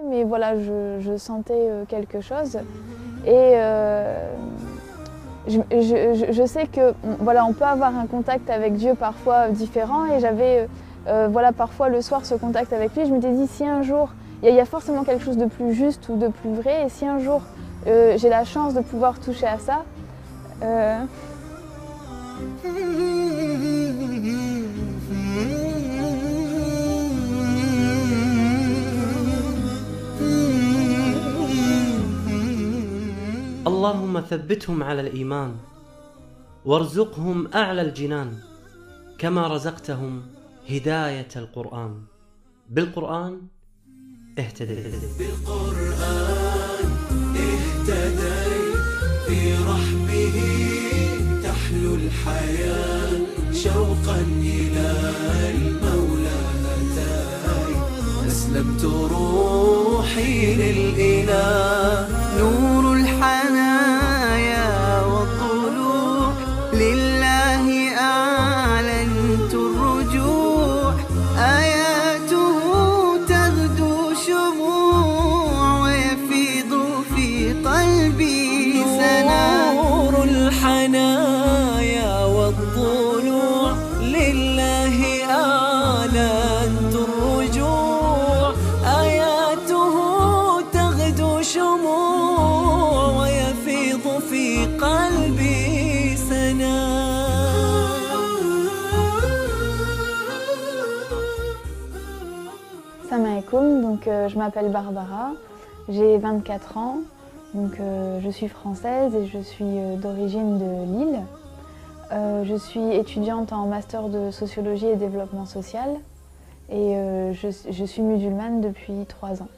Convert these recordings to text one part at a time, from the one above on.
Mais voilà, je sentais quelque chose et je sais que voilà, on peut avoir un contact avec Dieu parfois différent et j'avais voilà, parfois le soir ce contact avec lui. Je m'étais dit si un jour, il y a forcément quelque chose de plus juste ou de plus vrai et si un jour j'ai la chance de pouvoir toucher à ça. اللهم ثبتهم على الإيمان وارزقهم أعلى الجنان كما رزقتهم هداية القرآن بالقرآن اهتديت بالقرآن اهتديت في رحمه تحلو الحياة شوقا إلى المولى أتاي أسلمت روحي للإله نور الحنايا والضلوع لله أعلنت الرجوع آياته تغدو شموع ويفيض في قلبي سنا نور الحنايا والضلوع لله أعلنت الرجوع آياته تغدو شموع ويفيض في قلبي سنا. Salam alaikum, donc je m'appelle Barbara, j'ai 24 ans, donc je suis française et je suis d'origine de Lille. Je suis étudiante en master de sociologie et développement social et je suis musulmane depuis 3 ans.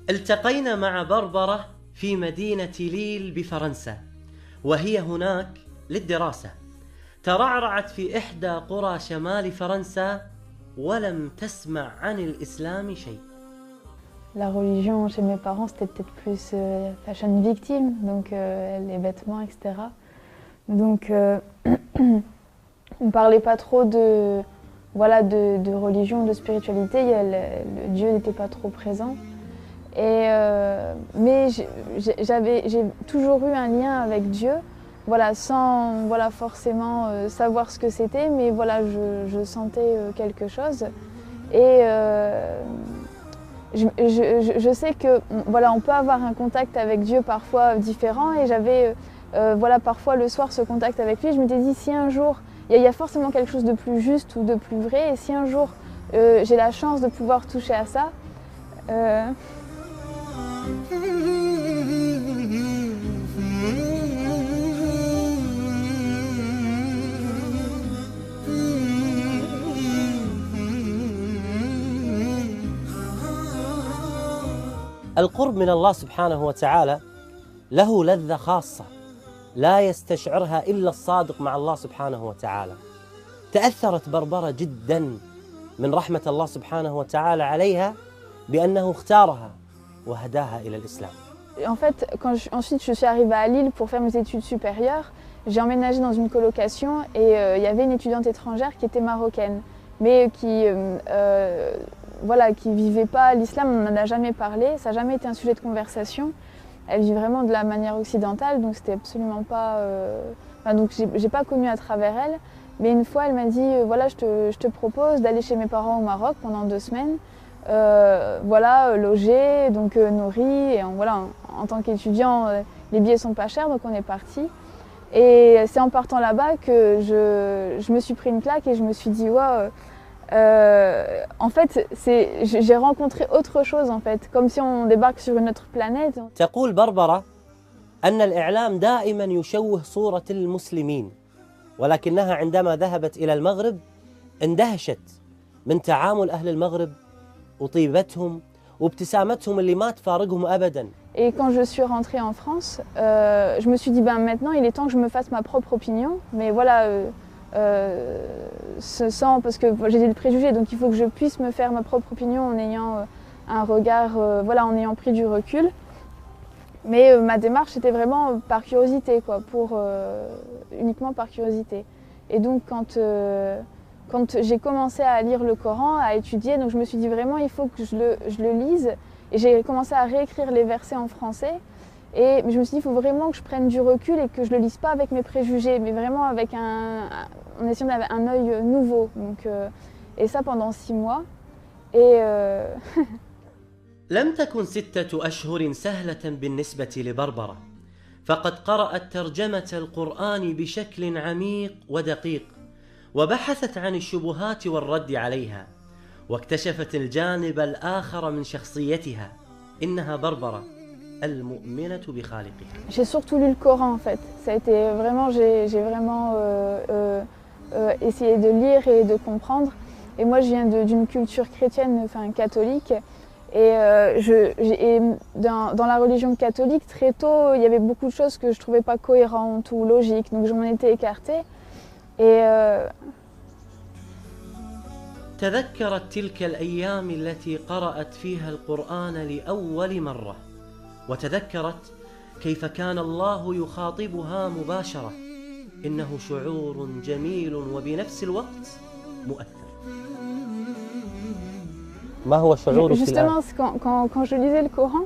التقينا مع بربرة في مدينة ليل بفرنسا وهي هناك للدراسة. ترعرعت في إحدى قرى شمال فرنسا ولم تسمع عن الإسلام شيء. La religion chez mes parents c'était peut-être plus fashion victime, donc les vêtements, etc. Donc on parlait pas trop de, voilà, de religion, de spiritualité, le Dieu n'était pas trop présent. Et, mais j'ai toujours eu un lien avec Dieu, voilà, sans voilà, forcément savoir ce que c'était, mais voilà, je sentais quelque chose. Et je sais que voilà, on peut avoir un contact avec Dieu parfois différent et j'avais voilà, parfois le soir ce contact avec lui. Je m'étais dit si un jour, il y a forcément quelque chose de plus juste ou de plus vrai et si un jour j'ai la chance de pouvoir toucher à ça. القرب من الله سبحانه وتعالى له لذة خاصة لا يستشعرها إلا الصادق مع الله سبحانه وتعالى. تأثرت بربرة جدا من رحمة الله سبحانه وتعالى عليها بأنه اختارها وهداها إلى الإسلام. En fait, ensuite je suis arrivée à Lille pour faire mes études supérieures, j'ai emménagé dans une colocation et il y avait une étudiante étrangère qui était marocaine, mais qui voilà, qui vivait pas l'islam, on n'en a jamais parlé, ça n'a jamais été un sujet de conversation. Elle vit vraiment de la manière occidentale, donc c'était absolument pas... donc j'ai pas connu à travers elle, mais une fois elle m'a dit voilà, je te propose d'aller chez mes parents au Maroc pendant 2 semaines, voilà, loger, donc nourri, et voilà, en tant qu'étudiant, les billets sont pas chers, donc on est parti. Et c'est en partant là-bas que je me suis pris une claque et je me suis dit wow, en fait, j'ai rencontré autre chose en fait, comme si on débarque sur une autre planète. تقول بربرة أن الإعلام دائما يشوه صورة المسلمين، ولكنها عندما ذهبت إلى المغرب اندهشت من تعامل أهل المغرب وطيبتهم وابتسامتهم اللي ما تفارقهم أبدا. Et quand je suis rentrée en France, je me suis dit ben maintenant il est temps que je me fasse ma propre opinion, mais voilà. Sans, parce que j'ai des préjugés, donc il faut que je puisse me faire ma propre opinion en ayant un regard, voilà, en ayant pris du recul. Mais ma démarche était vraiment par curiosité, quoi, uniquement par curiosité. Et donc quand quand j'ai commencé à lire le Coran, à étudier, donc je me suis dit vraiment il faut que je le lise. Et j'ai commencé à réécrire les versets en français. Et je me suis dit il faut vraiment que je prenne du recul et que je le lise pas avec mes préjugés, mais vraiment avec en essayant d'avoir un œil nouveau. Donc, et ça pendant 6 mois. Et لم تكن 6 أشهر سهلة بالنسبة لبربرة، فقد قرأت ترجمة القرآن بشكل عميق ودقيق، وبحثت عن الشبهات والرد عليها، واكتشفت الجانب الآخر من شخصيتها. إنها بربرة المؤمنة بخالقها. J'ai surtout lu le Coran en fait. Ça a été vraiment, j'ai vraiment essayé de lire et de comprendre. Et moi, je viens d'une culture chrétienne, enfin catholique. Et dans la religion catholique, très tôt, il y avait beaucoup de choses que je ne trouvais pas cohérentes ou logiques. Donc je m'en étais écartée. Et تذكرت تلك الأيام التي قرأت فيها القرآن لأول مرة، وتذكرت كيف كان الله يخاطبها مباشرة. إنه شعور جميل وبنفس الوقت مؤثر. ما هو شعورك الآن؟ Justement, quand je lisais le Coran,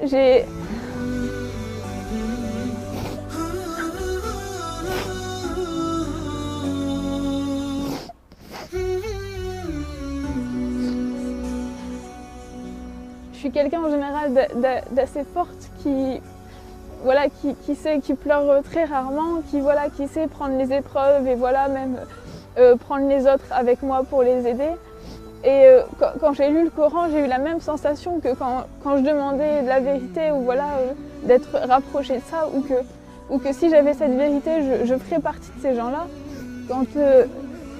je suis quelqu'un en général d'assez forte qui pleure très rarement, qui sait prendre les épreuves et même prendre les autres avec moi pour les aider. Et quand j'ai lu le Coran, j'ai eu la même sensation que quand je demandais de la vérité ou d'être rapprochée de ça ou que si j'avais cette vérité, je ferais partie de ces gens-là.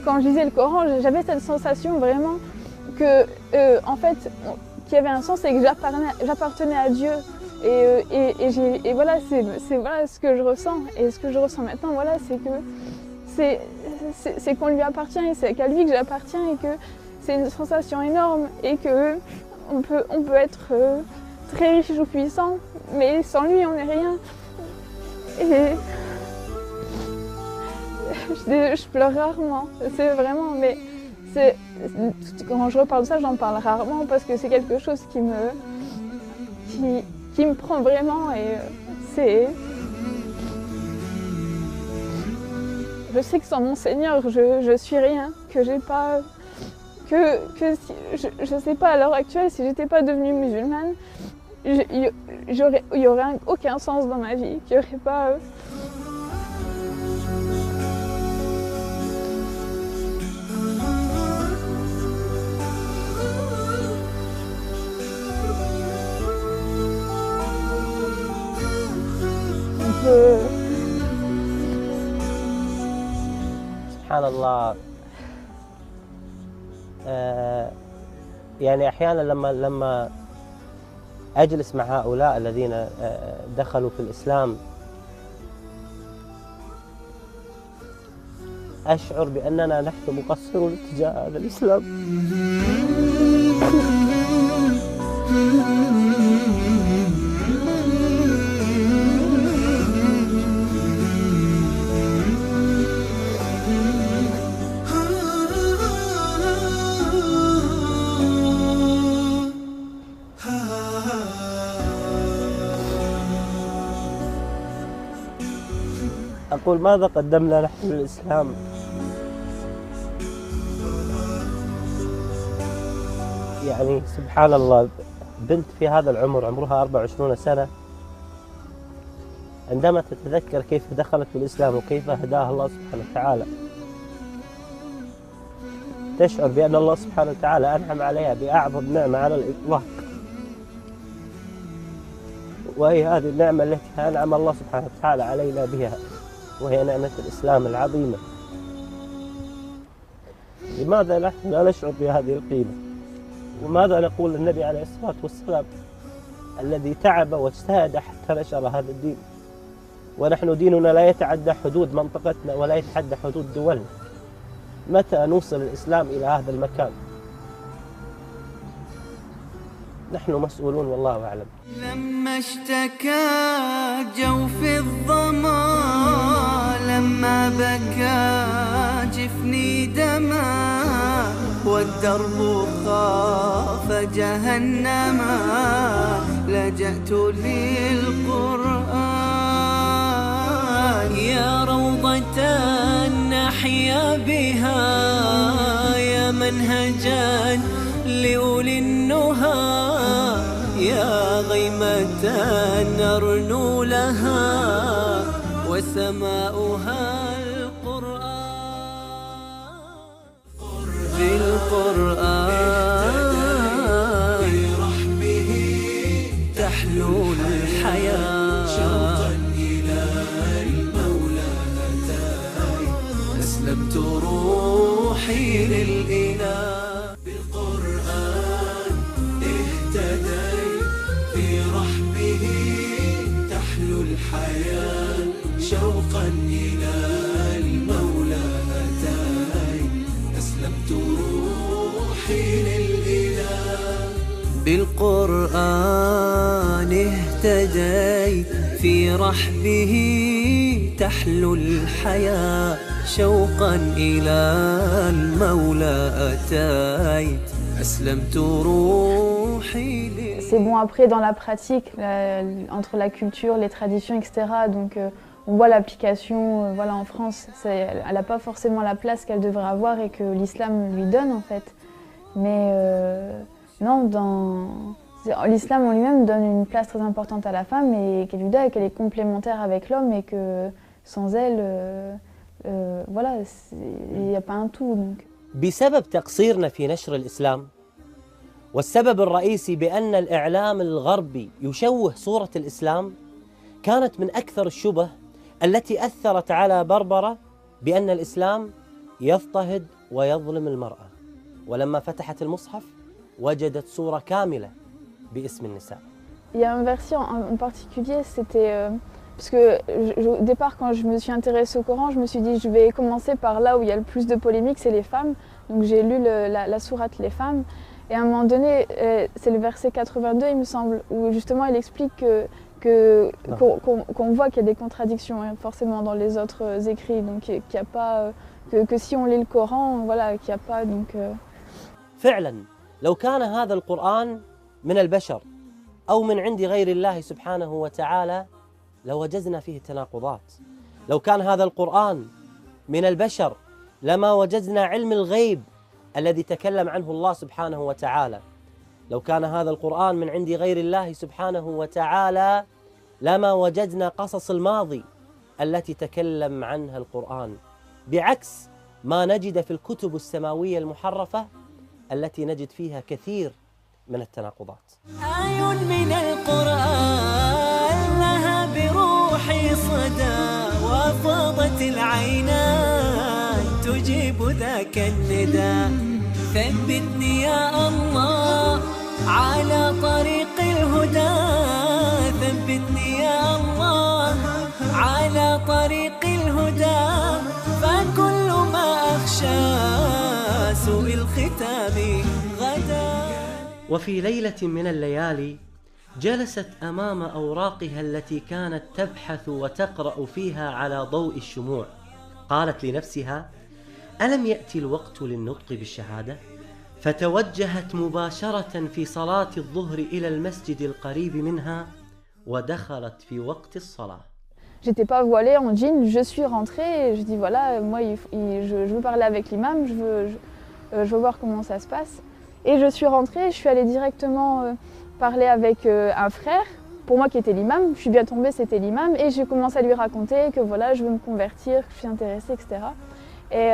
Quand je lisais le Coran, j'avais cette sensation vraiment que en fait, qu'il y avait un sens et que j'appartenais à Dieu. Et voilà, c'est ce que je ressens. Et ce que je ressens maintenant, c'est que c'est qu'on lui appartient et c'est qu'à lui que j'appartiens et que c'est une sensation énorme et que on peut être très riche ou puissant, mais sans lui on n'est rien. Et je pleure rarement, c'est vraiment, mais quand je reparle de ça, j'en parle rarement parce que c'est quelque chose qui me prend vraiment et je sais que sans mon Seigneur, je suis rien, que j'ai pas, je sais pas à l'heure actuelle, si j'étais pas devenue musulmane, il y aurait aucun sens dans ma vie, qu'il y aurait pas. سبحان الله. يعني أحيانا لما أجلس مع هؤلاء الذين دخلوا في الإسلام أشعر بأننا نحن مقصرون تجاه هذا الإسلام. أقول ماذا قدمنا نحن للإسلام؟ يعني سبحان الله، بنت في هذا العمر عمرها 24 سنة عندما تتذكر كيف دخلت في الإسلام وكيف هداها الله سبحانه وتعالى تشعر بأن الله سبحانه وتعالى أنعم عليها بأعظم نعمة على الإطلاق، وهي هذه النعمة التي أنعم الله سبحانه وتعالى علينا بها، وهي نعمة الإسلام العظيمة. لماذا نحن لا نشعر بهذه القيمة؟ وماذا نقول للنبي عليه الصلاة والسلام الذي تعب واجتهد حتى نشر هذا الدين، ونحن ديننا لا يتعدى حدود منطقتنا ولا يتعدى حدود دولنا؟ متى نوصل الإسلام إلى هذا المكان؟ نحن مسؤولون والله أعلم. لما اشتكى جوف الظما، لما بكى جفني دما والدرب خاف جهنما لجأت للقرآن يا روضة نحيا بها يا منهجا لأولي النهى يا غيمة نرنو لها وسماؤها القرآن بالقرآن برحمه تحلو الحياة شوقا إلى المولى أتاي أسلمت روحي للإله بالقرآن اهتديت في رحمه تحلو الحياة شوقا إلى المولى أتاي أسلمت روحي للإله بالقرآن اهتديت في رحبه تحلو الحياة شوقا إلى المولى أتيت أسلمت روحي لله. C'est bon après dans la pratique, entre la culture, les traditions, etc. Donc on voit l'application voilà, en France, elle n'a pas forcément la place qu'elle devrait avoir et que l'islam lui donne en fait. Mais non, l'islam en lui-même donne une place très importante à la femme et qu'elle lui donne et qu'elle est complémentaire avec l'homme et que sans elle, voilà, il n'y a pas un tout. Donc. بسبب تقصيرنا في نشر الإسلام والسبب الرئيسي بأن الإعلام الغربي يشوه صورة الإسلام كانت من أكثر الشبه التي أثرت على بربرة بأن الإسلام يضطهد ويظلم المرأة ولما فتحت المصحف وجدت صورة كاملة باسم النساء. Il y a un verset en particulier, c'était parce que au départ quand je me suis intéressée au Coran, je me suis dit je vais commencer par là où il y a le plus de polémiques, c'est les femmes. Donc j'ai lu la sourate les femmes et à un moment donné, c'est le verset 82 il me semble, où justement il explique qu'on voit qu'il y a des contradictions hein, forcément dans les autres écrits, donc qu'il n'y a pas que si on lit le Coran, voilà, qu'il n'y a pas donc. فعلا لو كان هذا القرآن من البشر أو من عند غير الله سبحانه وتعالى لوجدنا فيه تناقضات. لو كان هذا القرآن من البشر لما وجدنا علم الغيب الذي تكلم عنه الله سبحانه وتعالى. لو كان هذا القرآن من عند غير الله سبحانه وتعالى لما وجدنا قصص الماضي التي تكلم عنها القرآن، بعكس ما نجد في الكتب السماوية المحرفة التي نجد فيها كثير من التناقضات. آي من القرآن لها بروحي صدى وفاضت العينان تجيب ذاك النداء ثبتني يا الله على طريق الهدى ثبتني يا الله على طريق الهدى فكل ما أخشى سوء الختام غدا. وفي ليلة من الليالي جلست أمام أوراقها التي كانت تبحث وتقرأ فيها على ضوء الشموع. قالت لنفسها: ألم يأتي الوقت للنطق بالشهادة؟ فتوجهت مباشرة في صلاة الظهر إلى المسجد القريب منها ودخلت في وقت الصلاة. J'étais pas voilée en jean, je suis rentrée et je dis voilà, moi je veux parler avec l'imam, je veux voir comment ça se passe. Et je suis rentrée, je suis allée directement parler avec un frère, pour moi qui était l'imam, je suis bien tombée, c'était l'imam, et j'ai commencé à lui raconter que voilà, je veux me convertir, que je suis intéressée, etc. Et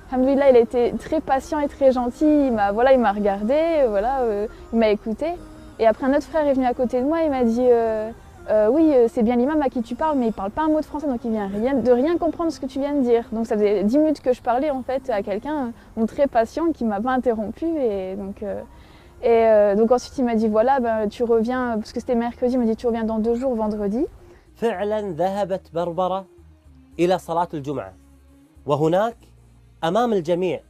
alhamdoulilah, il a été très patient et très gentil, il m'a regardé, il m'a écouté. Et après un autre frère est venu à côté de moi, il m'a dit oui, c'est bien l'imam à qui tu parles, mais il ne parle pas un mot de français, donc il vient de rien comprendre ce que tu viens de dire. Donc ça faisait 10 minutes que je parlais en fait à quelqu'un très patient qui ne m'a pas interrompu. Donc ensuite il m'a dit voilà, ben, tu reviens, parce que c'était mercredi, il m'a dit tu reviens dans 2 jours, vendredi. فعلا ذهبت بربرة إلى صلاة الجمعة وهناك أمام الجميع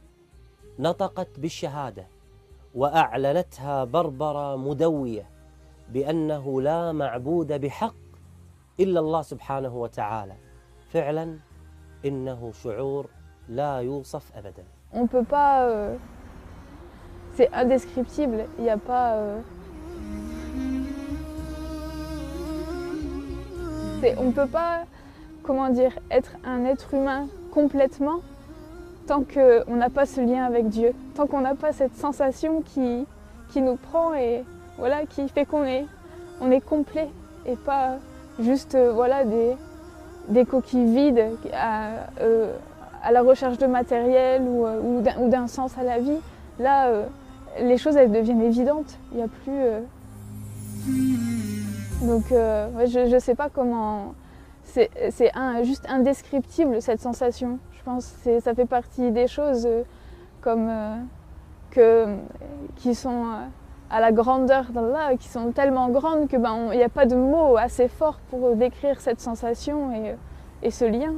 نطقت بالشهادة وأعلنتها بربرة مدوية بأنه لا معبود بحق إلا الله سبحانه وتعالى. فعلا إنه شعور لا يوصف أبدا. On peut pas, c'est indescriptible, il n'y a pas... on ne peut pas, comment dire, être un être humain complètement tant qu'on n'a pas ce lien avec Dieu, tant qu'on n'a pas cette sensation qui nous prend et voilà, qui fait qu'on est complet et pas juste voilà, des coquilles vides à la recherche de matériel ou d'un sens à la vie. Là, les choses elles deviennent évidentes, il n'y a plus... Donc ouais, je ne sais pas comment... C'est juste indescriptible cette sensation. Je pense que ça fait partie des choses comme, qui sont à la grandeur d'Allah, qui sont tellement grandes qu'il n'y a pas de mots assez forts pour décrire cette sensation et ce lien.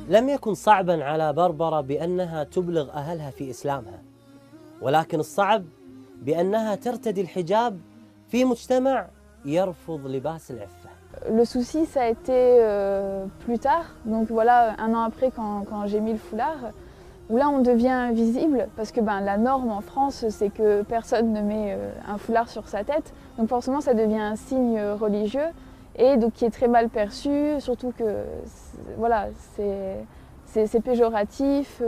لم يكن صعبا على بربرة بأنها تبلغ أهلها في إسلامها، ولكن الصعب بأنها ترتدي الحجاب في مجتمع يرفض لباس العفة. Le souci, ça a été plus tard, donc voilà, un an après quand j'ai mis le foulard, où là on devient visible, parce que la norme en France, c'est que personne ne met un foulard sur sa tête, donc forcément ça devient un signe religieux, et donc qui est très mal perçu, surtout que voilà, c'est péjoratif,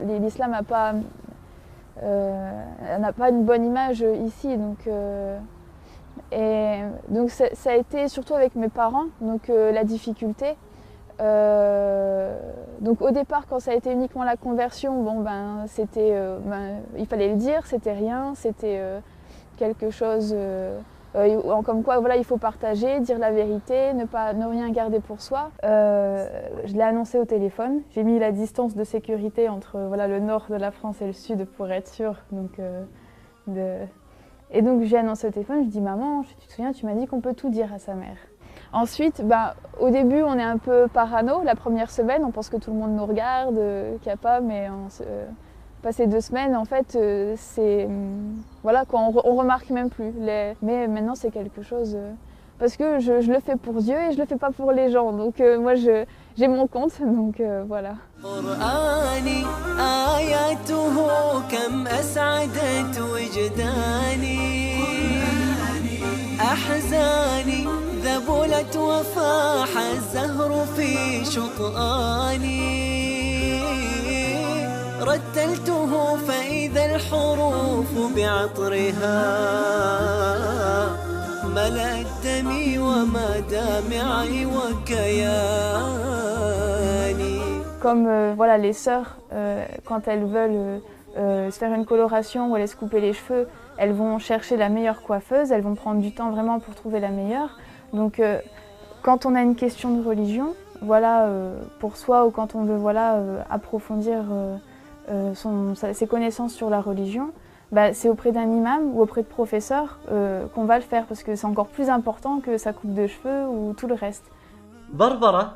l'islam n'a pas une bonne image ici, et donc ça a été surtout avec mes parents, donc la difficulté. Donc au départ, quand ça a été uniquement la conversion, c'était, il fallait le dire, c'était rien, c'était quelque chose comme quoi voilà, il faut partager, dire la vérité, ne rien garder pour soi. Je l'ai annoncé au téléphone, j'ai mis la distance de sécurité entre voilà, le nord de la France et le sud pour être sûre. Et donc j'ai annoncé au téléphone, je dis maman, tu te souviens, tu m'as dit qu'on peut tout dire à sa mère. Ensuite, au début on est un peu parano, la première semaine, on pense que tout le monde nous regarde, qu'il n'y a pas, mais passé 2 semaines, en fait, voilà, on remarque même plus. Mais maintenant c'est quelque chose, parce que je le fais pour Dieu et je le fais pas pour les gens, donc moi j'ai mon compte, donc voilà. ذبلت وفاح الزهر في شطآني رتلته فإذا الحروف بعطرها ملأت دمي ومدامعي وكياني. Comme voilà, les sœurs, quand elles veulent se faire une coloration ou aller se couper les cheveux, elles vont chercher la meilleure coiffeuse, elles vont prendre du temps vraiment pour trouver la meilleure. Donc quand on a une question de religion, voilà, pour soi, ou quand on veut voilà, approfondir ses connaissances sur la religion, c'est auprès d'un imam ou auprès de professeurs qu'on va le faire, parce que c'est encore plus important que sa coupe de cheveux ou tout le reste. بربرة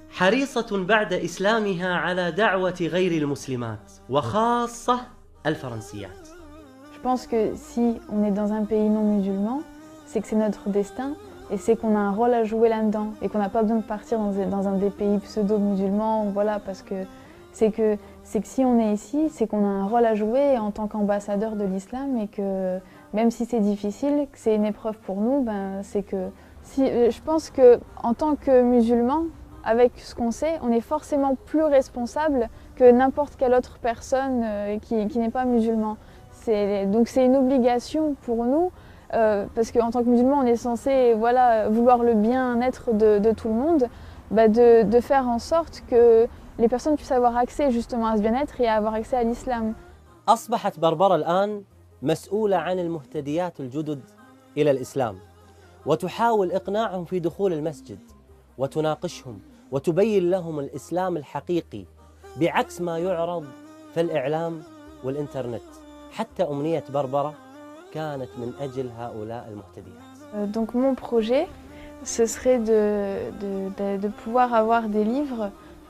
حريصة بعد إسلامها على دعوة غير المسلمات وخاصة الفرنسيات. Je pense que si on est dans un pays non musulman, c'est que c'est notre destin et c'est qu'on a un rôle à jouer là-dedans et qu'on n'a pas besoin de partir dans un des pays pseudo-musulmans, voilà, parce que c'est que si on est ici, c'est qu'on a un rôle à jouer en tant qu'ambassadeur de l'islam, et que même si c'est difficile, que c'est une épreuve pour nous, c'est que je pense qu'en tant que musulman, avec ce qu'on sait, on est forcément plus responsable que n'importe quelle autre personne qui n'est pas musulman. Donc c'est une obligation pour nous, parce qu'en tant que musulman, on est censé voilà, vouloir le bien-être de tout le monde, de faire en sorte que les personnes puissent avoir accès justement à ce bien-être et à avoir accès à l'islam. أصبحت بربرة الآن مسؤولة عن المهتديات الجدد إلى الإسلام، وتحاول إقناعهم في دخول المسجد، وتناقشهم وتبين لهم الإسلام الحقيقي بعكس ما يعرض في الإعلام والإنترنت. حتى أمنية بربرة كانت من أجل هؤلاء المهتديات. Donc mon projet, ce serait de pouvoir avoir des livres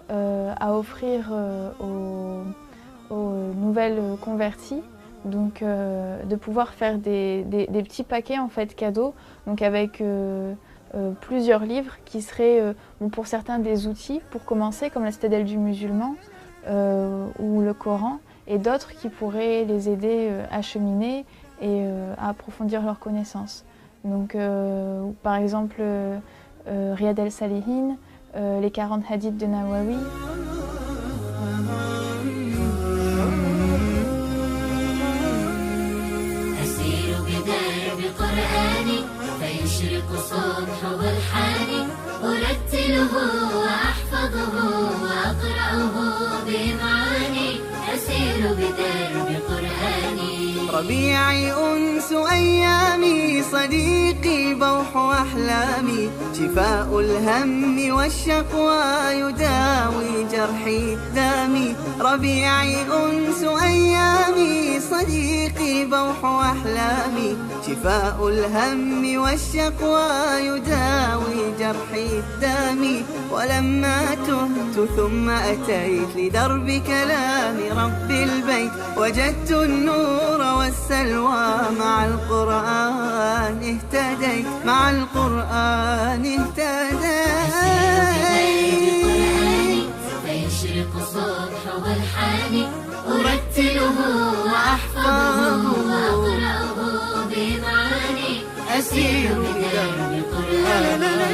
à offrir aux nouvelles converties, Donc de pouvoir faire des petits paquets en fait cadeaux, donc avec plusieurs livres qui seraient pour certains des outils pour commencer, comme la Citadelle du musulman ou le Coran, et d'autres qui pourraient les aider à cheminer et à approfondir leurs connaissances. Donc par exemple Riyad al-Salihin, les 40 hadiths de Nawawi. فيشرق صبح برحاني أرتله وأحفظه وأقرأه بإمعاني أسير بدرب قرآني. ربيعي أنس أيامي صديقي بوح أحلامي شفاء الهم والشقوى يداوي جرحي دامي. ربيعي أنس أيامي صديقي بوح أحلامي شفاء الهم والشقوى يداوي جرحي دامي. ولما تهت ثم أتيت لدرب كلام رب البيت وجدت النور والسلوى مع القرآن اهتديت مع القرآن اهتديت. فيشرق الصبح والحاني أرتله وأحفظه وأقرأه بمعاني أسير بدرب قرآني.